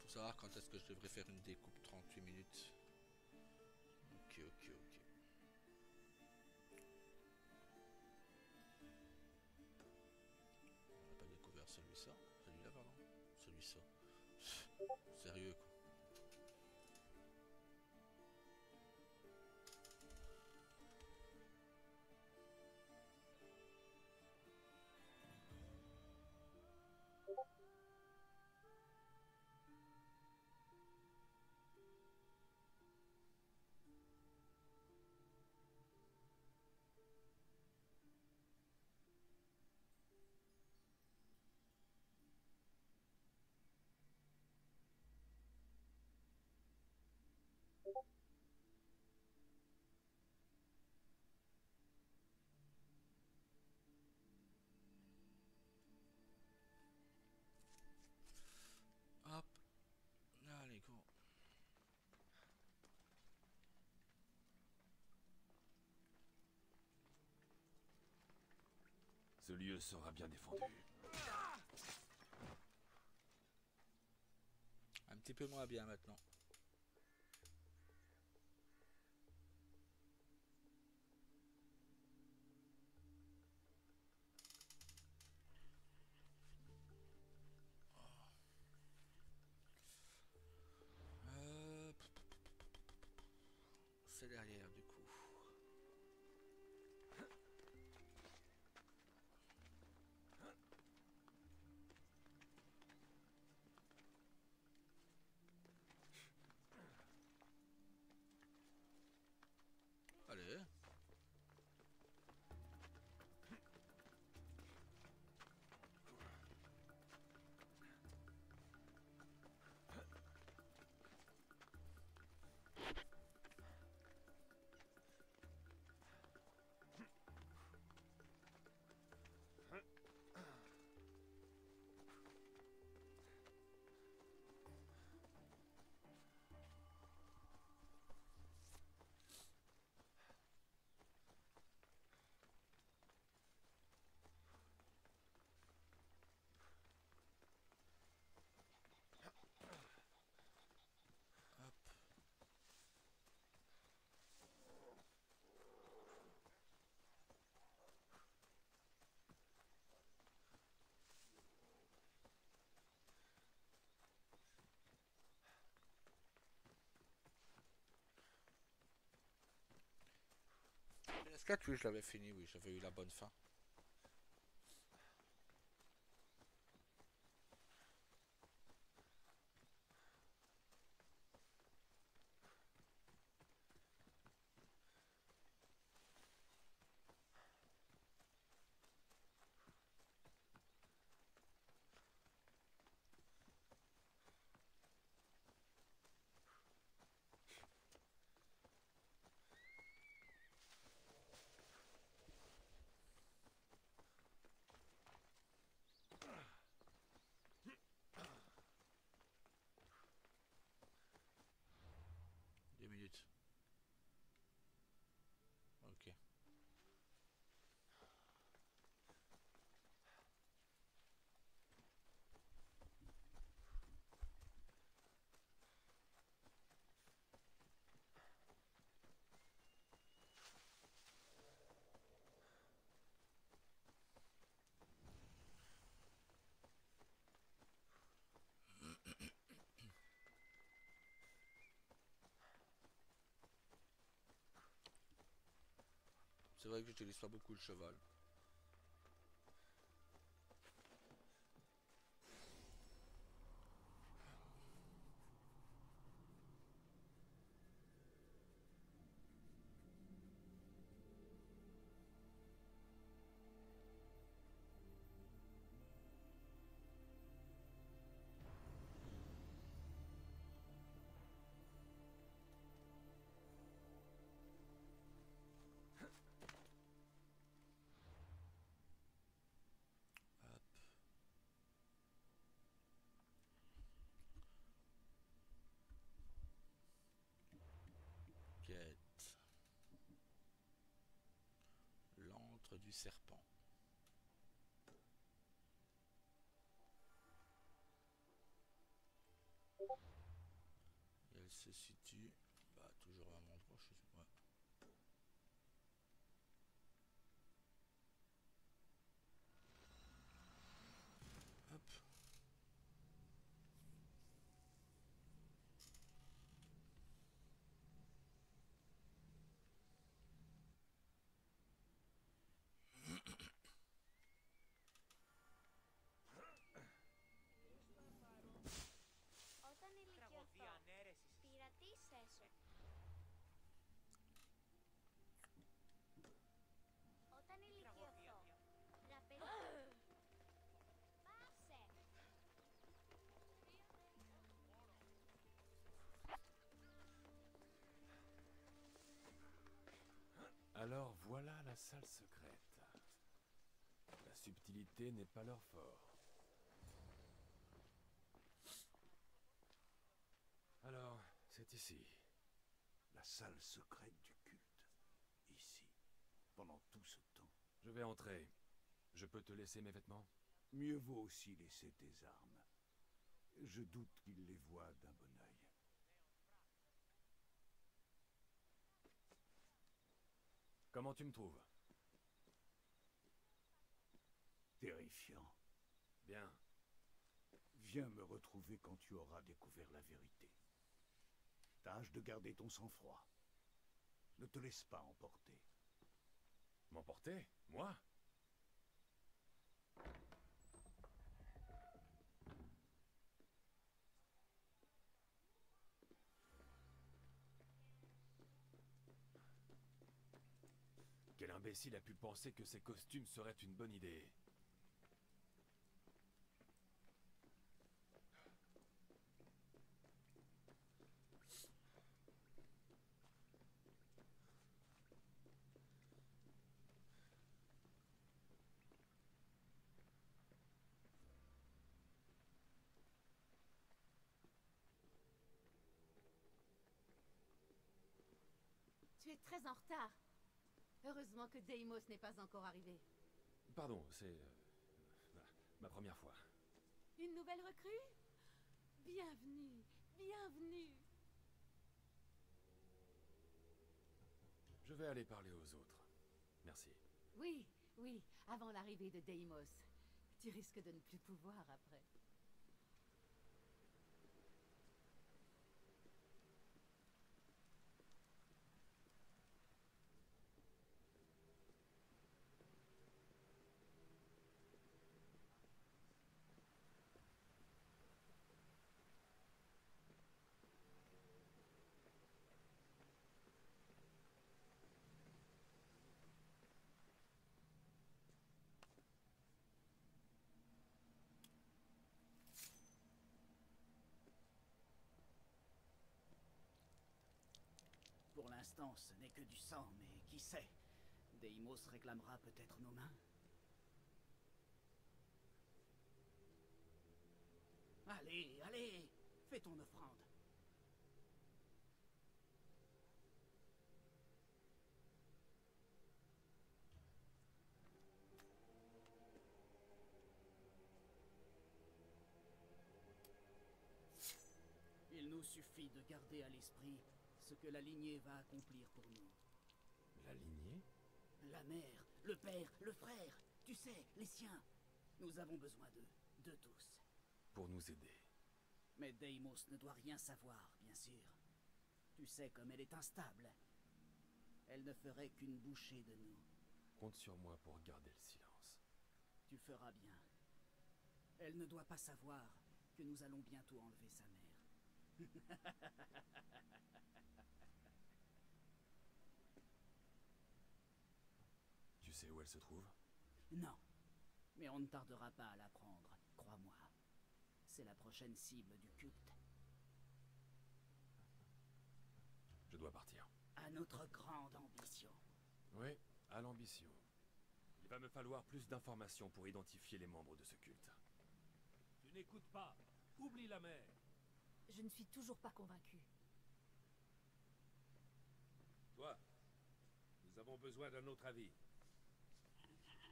Faut savoir quand est-ce que je devrais faire une découpe 38 minutes. Ok, ok, ok. On n'a pas découvert celui-là. Celui-là, pardon. Celui-là. Sérieux, quoi. Hop. Allez, go. Ce lieu sera bien défendu. Un petit peu moins bien maintenant. C'est derrière du coup. Allez. Hop. PS4, oui, je l'avais fini, oui, j'avais eu la bonne fin. Deux minutes. Ok. C'est vrai que j'utilise pas beaucoup le cheval. Hop. Quête. L'antre du serpent. Elle se situe bah, toujours au même endroit, je sais pas. Hop. Όταν ηλικιωθώ, πειρατήσέ σου. Όταν ηλικιωθώ, να πετύχω. Πάσε! Alors voilà la salle secrète. La subtilité n'est pas leur fort. Alors, c'est ici. La salle secrète du culte. Ici. Pendant tout ce temps. Je vais entrer. Je peux te laisser mes vêtements? Mieux vaut aussi laisser tes armes. Je doute qu'il les voie d'un bon œil. Comment tu me trouves? Terrifiant. Bien. Viens me retrouver quand tu auras découvert la vérité. Tâche de garder ton sang-froid. Ne te laisse pas emporter. M'emporter? Moi? Quel imbécile a pu penser que ces costumes seraient une bonne idée? Tu es très en retard. Heureusement que Deimos n'est pas encore arrivé. Pardon, c'est... ma première fois. Une nouvelle recrue? Bienvenue, bienvenue. Je vais aller parler aux autres. Merci. Oui, oui, avant l'arrivée de Deimos. Tu risques de ne plus pouvoir après. Pour l'instant, ce n'est que du sang, mais qui sait? Deimos réclamera peut-être nos mains. Allez, allez, fais ton offrande. Il nous suffit de garder à l'esprit ce que la lignée va accomplir pour nous. La lignée? La mère, le père, le frère, tu sais, les siens. Nous avons besoin d'eux, de tous. Pour nous aider. Mais Deimos ne doit rien savoir, bien sûr. Tu sais comme elle est instable. Elle ne ferait qu'une bouchée de nous. Compte sur moi pour garder le silence. Tu feras bien. Elle ne doit pas savoir que nous allons bientôt enlever sa mère. Tu sais où elle se trouve? Non. Mais on ne tardera pas à l'apprendre, crois-moi. C'est la prochaine cible du culte. Je dois partir. À notre grande ambition. Oui, à l'ambition. Il va me falloir plus d'informations pour identifier les membres de ce culte. Tu n'écoutes pas. Oublie la mer. Je ne suis toujours pas convaincue. Toi, nous avons besoin d'un autre avis.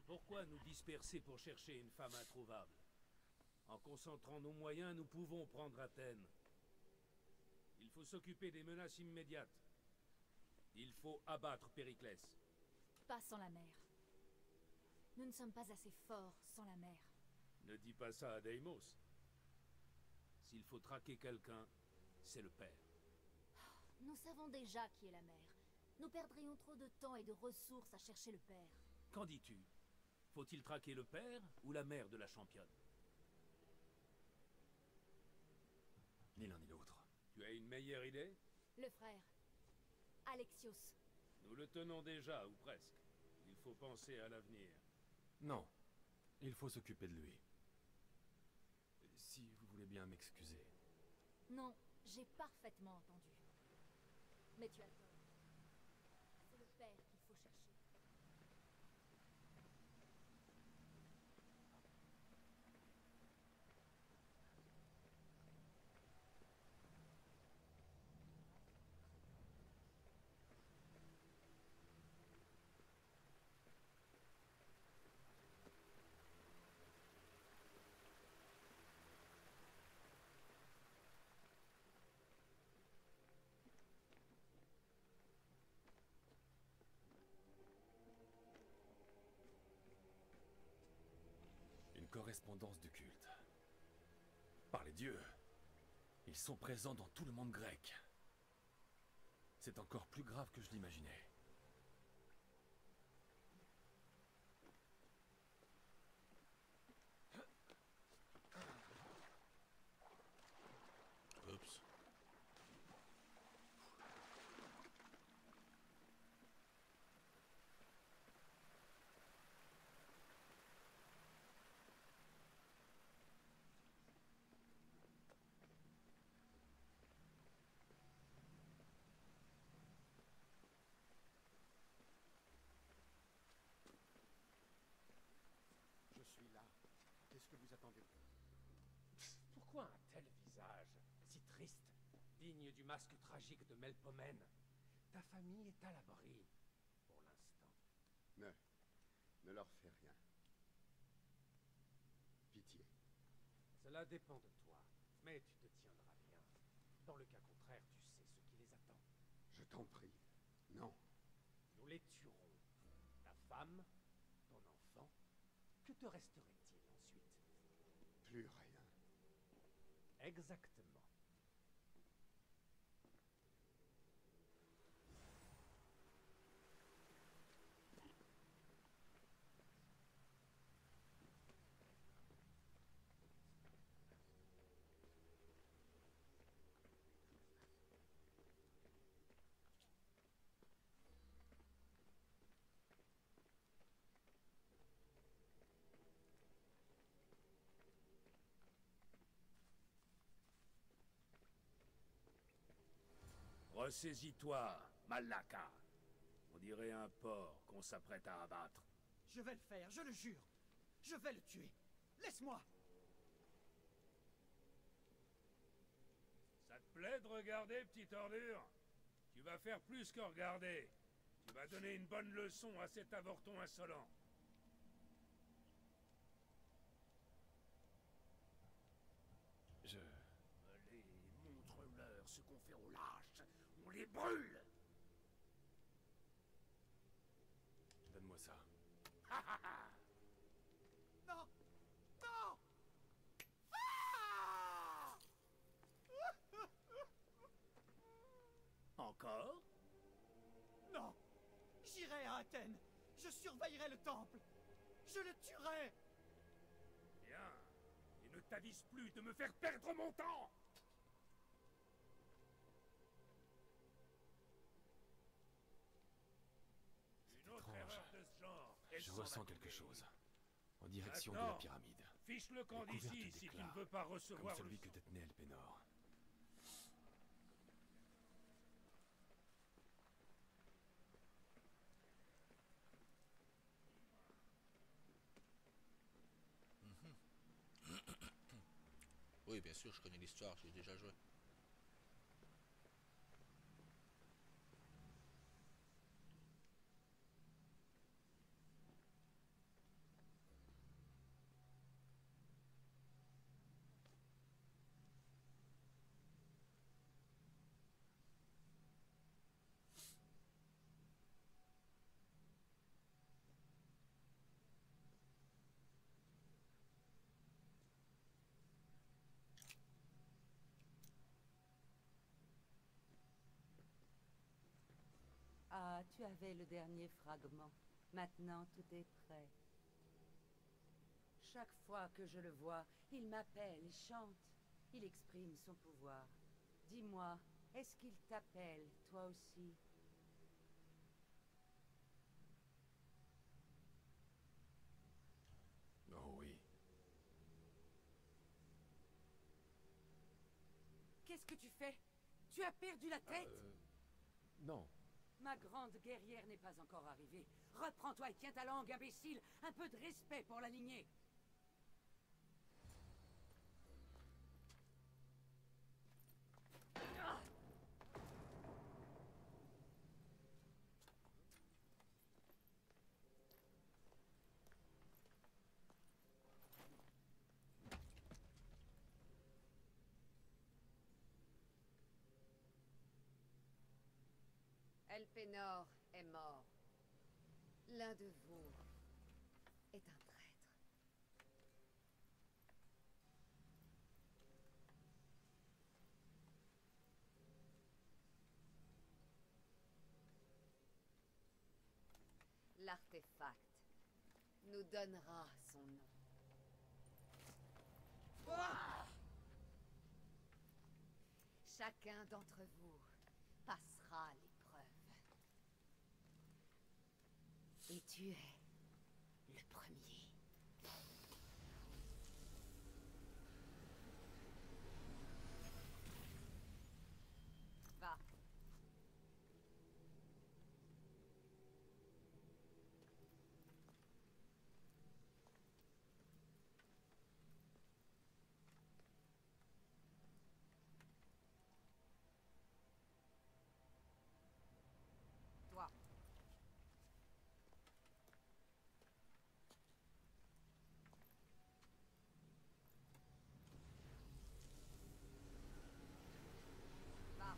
Pourquoi nous disperser pour chercher une femme introuvable? En concentrant nos moyens, nous pouvons prendre Athènes. Il faut s'occuper des menaces immédiates. Il faut abattre Périclès. Pas sans la mer. Nous ne sommes pas assez forts sans la mer. Ne dis pas ça à Deimos. S'il faut traquer quelqu'un, c'est le père. Nous savons déjà qui est la mer. Nous perdrions trop de temps et de ressources à chercher le père. Qu'en dis-tu? Faut-il traquer le père ou la mère de la championne? Ni l'un ni l'autre. Tu as une meilleure idée? Le frère. Alexios. Nous le tenons déjà, ou presque. Il faut penser à l'avenir. Non. Il faut s'occuper de lui. Si vous voulez bien m'excuser. Non, j'ai parfaitement entendu. Mais tu as tort. C'est le père qu'il faut chercher. Une correspondance du culte. Par les dieux. Ils sont présents dans tout le monde grec. C'est encore plus grave que je l'imaginais. Oups. Je suis là. Qu'est-ce que vous attendez? Pourquoi un tel visage, si triste, digne du masque tragique de Melpomène? Ta famille est à l'abri, pour l'instant. Ne leur fais rien. Pitié. Cela dépend de toi, mais tu te tiendras bien. Dans le cas contraire, tu sais ce qui les attend. Je t'en prie. Non. Nous les tuerons. Ta femme, ton enfant, que te resterait-il ensuite? Plus rien. Exactement. Ressaisis-toi, Malaka. On dirait un porc qu'on s'apprête à abattre. Je vais le faire, je le jure. Je vais le tuer. Laisse-moi. Ça te plaît de regarder, petite ordure? Tu vas faire plus que regarder. Tu vas donner une bonne leçon à cet avorton insolent. Je... Allez, montre-leur ce qu'on fait aux lâches. On les brûle. Donne-moi ça. Non. Non. Ah. Encore? Non. J'irai à Athènes. Je surveillerai le temple. Je le tuerai. Bien. Et ne t'avise plus de me faire perdre mon temps. Une autre étrange. erreur de ce genre. elle Je s'en va ressens quelque couler. chose. En direction de Maintenant, la pyramide. Fiche le camp Recouverte d'ici si tu d'éclats, ne veux pas Comme recevoir celui le que sang. détenait Elpénor. Oui, bien sûr, je connais l'histoire, j'ai déjà joué. Toi, tu avais le dernier fragment. Maintenant, tout est prêt. Chaque fois que je le vois, il m'appelle, chante. Il exprime son pouvoir. Dis-moi, est-ce qu'il t'appelle, toi aussi? Oh oui. Qu'est-ce que tu fais? Tu as perdu la tête? Non. Ma grande guerrière n'est pas encore arrivée. Reprends-toi et tiens ta langue, imbécile. Un peu de respect pour la lignée. Elpenor est mort. L'un de vous est un traître. L'artefact nous donnera son nom. Chacun d'entre vous passera l'épreuve. Et tu es le premier. Va. Toi. Va.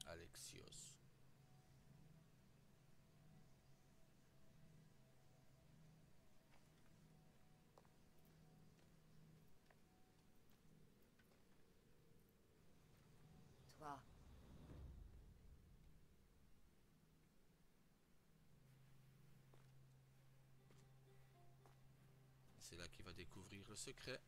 Alexios. Toi. C'est là qu'il va découvrir le secret.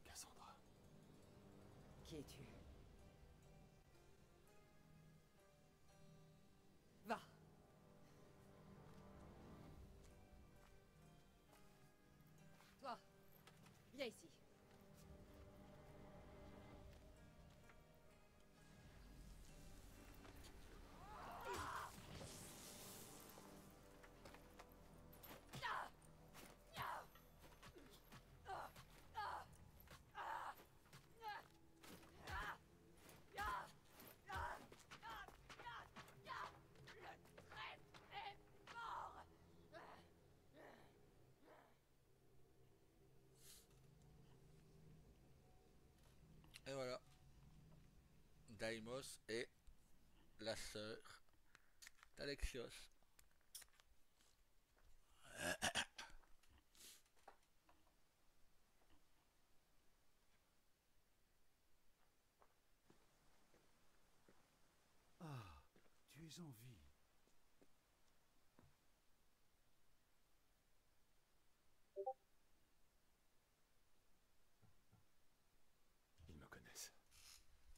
Cassandra. Qui es-tu? Va. Toi. Viens ici. Et voilà. Daimos est la sœur d'Alexios. Ah, tu es en vie. Ils me connaissent.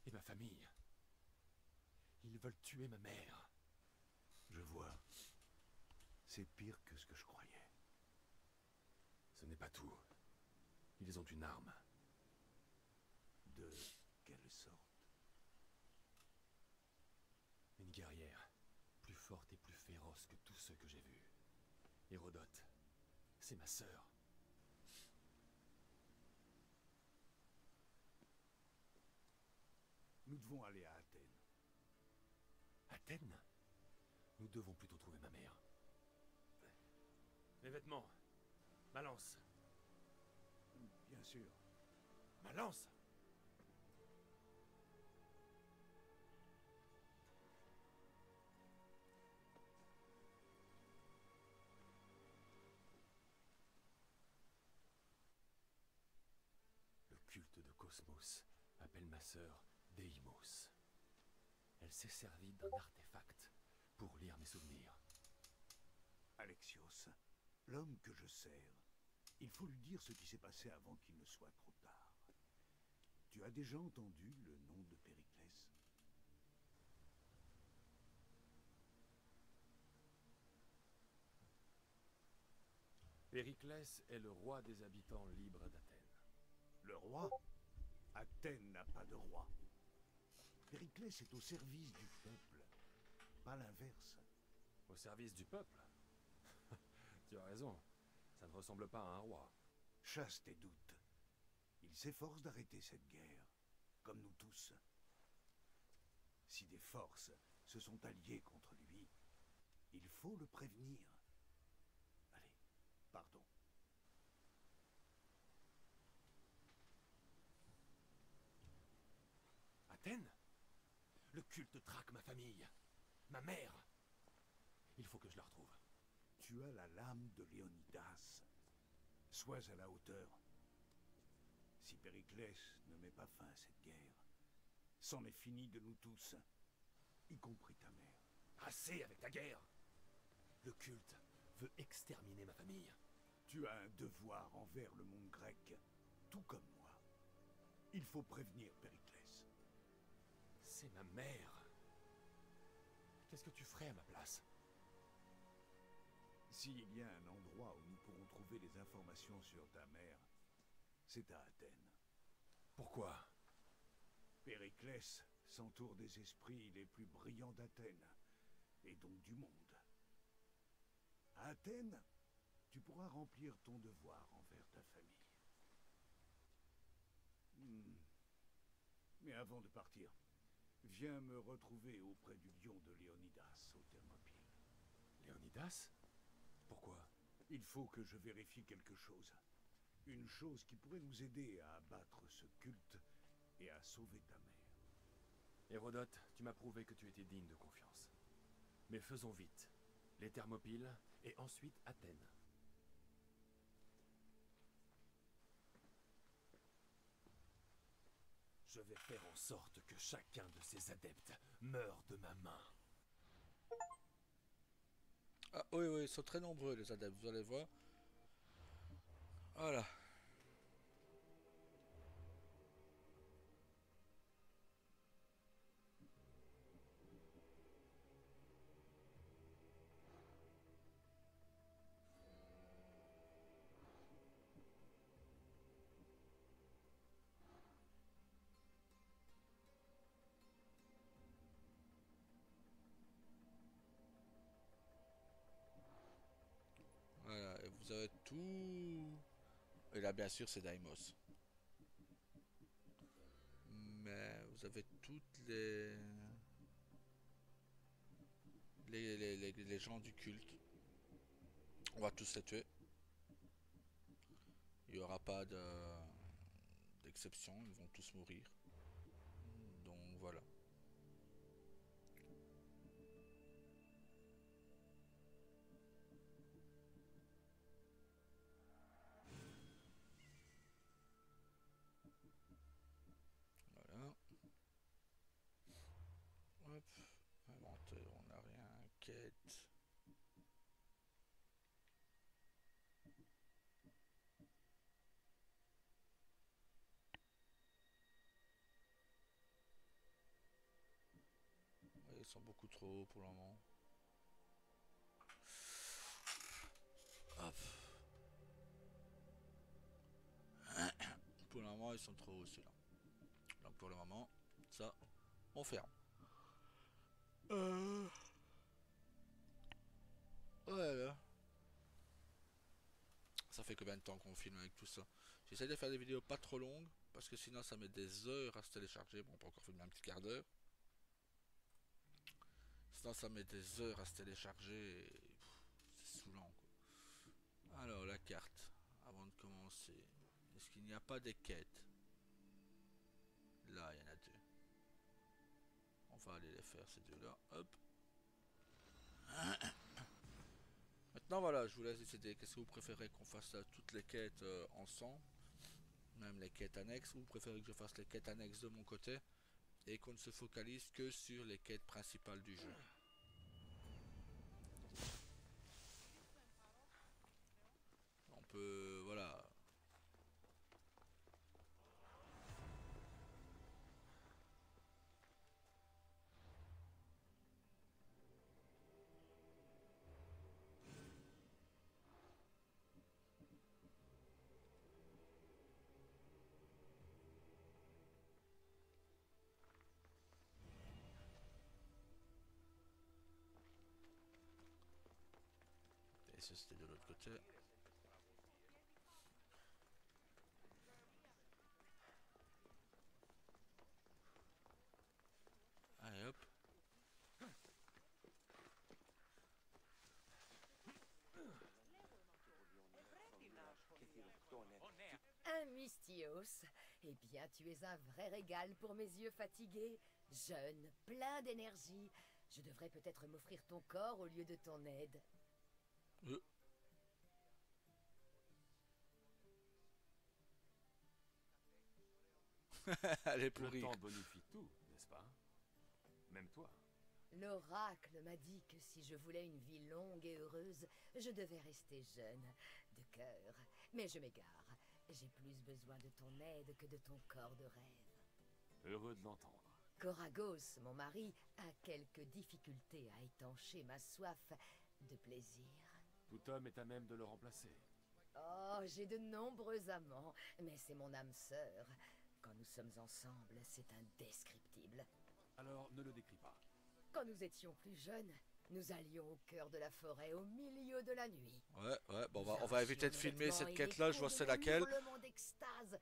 Et ma famille. Ils veulent tuer ma mère. Je vois. C'est pire que ce que je croyais. Ce n'est pas tout. Ils ont une arme. De quelle sorte? Une guerrière. Plus forte et plus féroce que tous ceux que j'ai vus. Hérodote, c'est ma sœur. Nous devons aller à Athènes. Athènes? Nous devons plutôt trouver ma mère. Mes vêtements. Ma lance. Bien sûr. Ma lance! Le culte de Cosmos appelle ma sœur Deimos. Elle s'est servie d'un artefact pour lire mes souvenirs. Alexios, l'homme que je sers, il faut lui dire ce qui s'est passé avant qu'il ne soit trop tard. Tu as déjà entendu le nom de Périclès? Périclès est le roi des habitants libres d'Athènes. Le roi? Athènes n'a pas de roi. Périclès est au service du peuple, pas l'inverse. Au service du peuple? Tu as raison, ça ne ressemble pas à un roi. Chasse tes doutes. Il s'efforce d'arrêter cette guerre, comme nous tous. Si des forces se sont alliées contre lui, il faut le prévenir. Allez, pardon. Athènes? Le culte traque ma famille, ma mère. Il faut que je la retrouve. Tu as la lame de Léonidas. Sois à la hauteur. Si Périclès ne met pas fin à cette guerre, c'en est fini de nous tous, y compris ta mère. Assez avec ta guerre! Le culte veut exterminer ma famille. Tu as un devoir envers le monde grec, tout comme moi. Il faut prévenir Périclès. C'est ma mère. Qu'est-ce que tu ferais à ma place? S'il y a un endroit où nous pourrons trouver des informations sur ta mère, c'est à Athènes. Pourquoi? Périclès s'entoure des esprits les plus brillants d'Athènes, et donc du monde. À Athènes, tu pourras remplir ton devoir envers ta famille. Mais avant de partir, viens me retrouver auprès du lion de Léonidas au Thermopyles. Léonidas? Pourquoi? Il faut que je vérifie quelque chose. Une chose qui pourrait nous aider à abattre ce culte et à sauver ta mère. Hérodote, tu m'as prouvé que tu étais digne de confiance. Mais faisons vite. Les Thermopyles et ensuite Athènes. Je vais faire en sorte que chacun de ces adeptes meure de ma main. Ah oui, oui, ils sont très nombreux les adeptes, vous allez voir. Voilà. Voilà, et vous avez tout. Et là, bien sûr, c'est Deimos. Mais vous avez toutes les gens du culte. On va tous les tuer. Il n'y aura pas d'exception, ils vont tous mourir. Donc voilà. Voilà. Hop. Inventaire, on n'a rien. Quête. Ouais, ils sont beaucoup trop hauts pour le moment. Hop. Pour le moment, ils sont trop hauts ceux-là. Donc pour le moment, ça, on ferme. Voilà. Ça fait combien de temps qu'on filme avec tout ça? J'essaie de faire des vidéos pas trop longues, parce que sinon ça met des heures à se télécharger. Bon, on peut encore filmer un petit quart d'heure. Sinon ça met des heures à se télécharger et c'est saoulant quoi. Alors la carte, avant de commencer, est-ce qu'il n'y a pas des quêtes? Là il y en a deux. On va aller les faire ces deux là, hop. Maintenant voilà, je vous laisse décider, qu'est-ce que vous préférez qu'on fasse toutes les quêtes ensemble, même les quêtes annexes, ou vous préférez que je fasse les quêtes annexes de mon côté et qu'on ne se focalise que sur les quêtes principales du jeu. On peut, voilà. Et ça c'était de l'autre côté. Allez hop. Un Mystios. Eh bien, tu es un vrai régal pour mes yeux fatigués. Jeune, plein d'énergie. Je devrais peut-être m'offrir ton corps au lieu de ton aide. Allez pour Le rire. temps bonifie tout, n'est-ce pas? Même toi. L'oracle m'a dit que si je voulais une vie longue et heureuse, je devais rester jeune, de cœur. Mais je m'égare. J'ai plus besoin de ton aide que de ton corps de rêve. Heureux de l'entendre. Koragos, mon mari, a quelques difficultés à étancher ma soif de plaisir. Tout homme est à même de le remplacer. Oh, j'ai de nombreux amants, mais c'est mon âme sœur. Quand nous sommes ensemble, c'est indescriptible. Alors, ne le décris pas. Quand nous étions plus jeunes, nous allions au cœur de la forêt au milieu de la nuit. Ouais, bon, on va éviter de filmer cette quête-là, je vois c'est laquelle. Le hurlement d'extase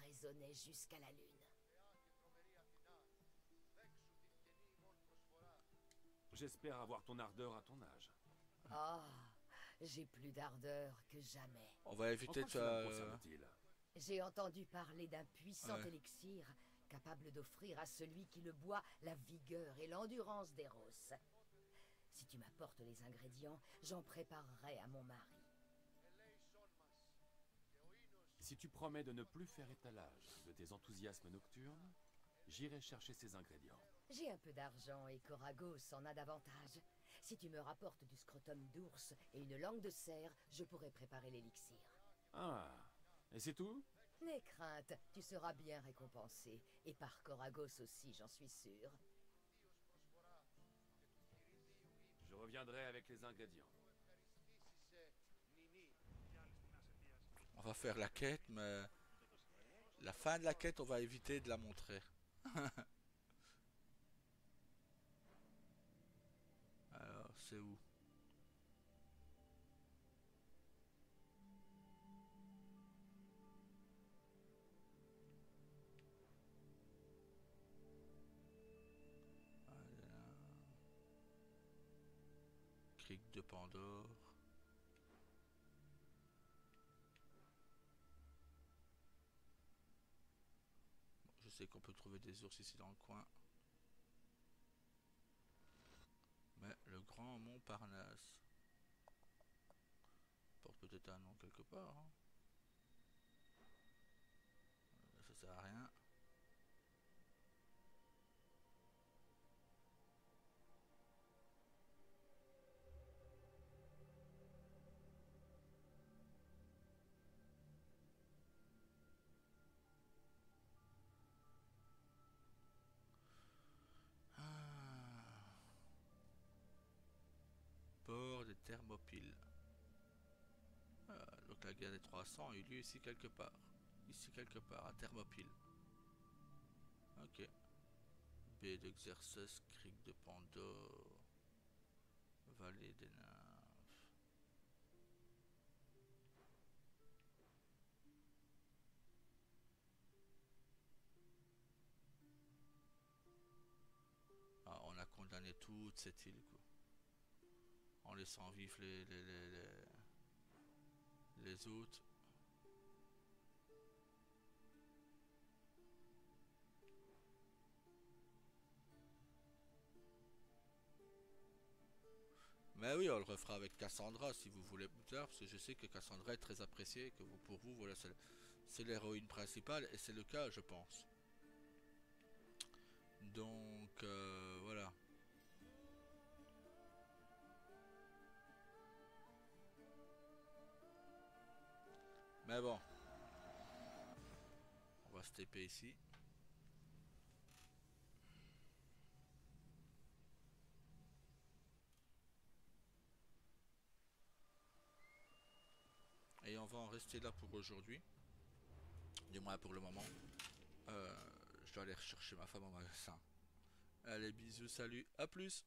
résonnait jusqu'à la lune. J'espère avoir ton ardeur à ton âge. Ah, j'ai plus d'ardeur que jamais. On va éviter de... J'ai entendu parler d'un puissant Ouais. élixir capable d'offrir à celui qui le boit la vigueur et l'endurance d'Eros. Si tu m'apportes les ingrédients, j'en préparerai à mon mari. Si tu promets de ne plus faire étalage de tes enthousiasmes nocturnes, j'irai chercher ces ingrédients. J'ai un peu d'argent et Koragos en a davantage. Si tu me rapportes du scrotum d'ours et une langue de cerf, je pourrai préparer l'élixir. Ah, et c'est tout? N'aie crainte, tu seras bien récompensé. Et par Koragos aussi, j'en suis sûr. Je reviendrai avec les ingrédients. On va faire la quête, mais... La fin de la quête, on va éviter de la montrer. Alors, c'est où? Voilà. Crique de Pandore. Bon, je sais qu'on peut trouver des ours ici dans le coin. Mais le grand Montparnasse porte peut-être un nom quelque part. Hein. Ça sert à rien. Port des Thermopyles. Donc la guerre des 300 a eu lieu ici quelque part. Ici quelque part, à Thermopyles. Ok. Baie de Xerxes, crique de Pandore. Vallée des nymphes. terminer toute cette île, quoi. En laissant vivre les autres. Mais oui, on le refera avec Cassandra si vous voulez plus tard, parce que je sais que Cassandra est très appréciée, que vous, pour vous, voilà, c'est l'héroïne principale, et c'est le cas, je pense. Donc, voilà. Mais bon. On va se taper ici. Et on va en rester là pour aujourd'hui. Du moins pour le moment. Je dois aller rechercher ma femme au magasin. Allez, bisous, salut, à plus.